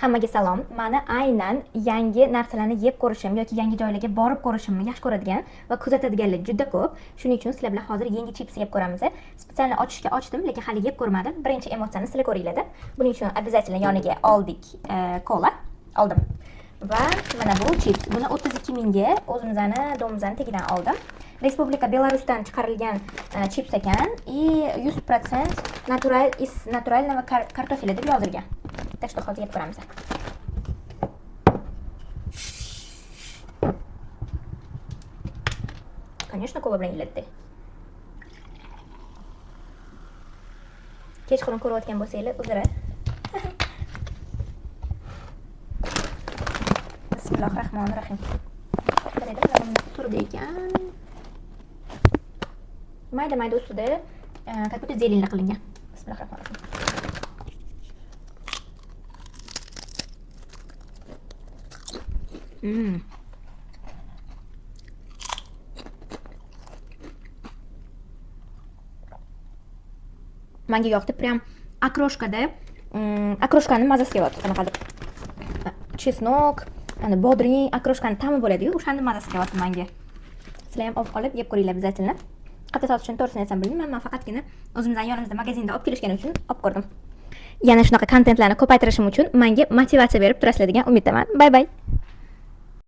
Hammaga salom. Mani aynan yangi narsalarni yeb ko'rishim yoki yangi joylarga borib ko'rishimni yaxshi ko'radigan va kuzatadiganlar juda ko'p. Shuning uchun sizlar bilan hozir yangi chips yeb ko'ramiz. Spesialni ochishga ochdim, lekin hali yeb ko'rmadim. Birinchi emotsiyani sizlar ko'ringlar. Buning uchun обязательно yoniga oldik kola. Oldim. Va mana bu chips. Buni 32 mingga o'zimizning domimizning tagidan oldim. Respublika Belarusdan chiqarilgan chips ekan. И 100% натурального kartofеля deb yozilgan. Так что hozir yeb ko'ramiz. Конечно, kola bilan yeyiladi. Kechqurun ko'rayotgan bo'lsanglar, uzr. Bismillahirrohmanirrohim. Turdi ekan. Mayda ustida как будто zelenli qilingan. Bismillahirrohmanirrohim. Menga yoqdi, prям okroshkani mazasi kelyapti, qanaqadir. Chesnok, ana bodring, okroshkani ta'mi bo'ladi-yu, o'shanning mazasi kelyapti menga. Sizlar ham olib yeb ko'ringlar обязательно. Qayerda sotishini to'g'risini aytsam bilmayman, men faqatgina o'zimizning yonimizda magazinda olib kelishgani uchun olib ko'rdim. Yana shunaqa kontentlarni ko'paytirishim uchun menga motivatsiya berib turasizlar degan umiddaman. Bay bay.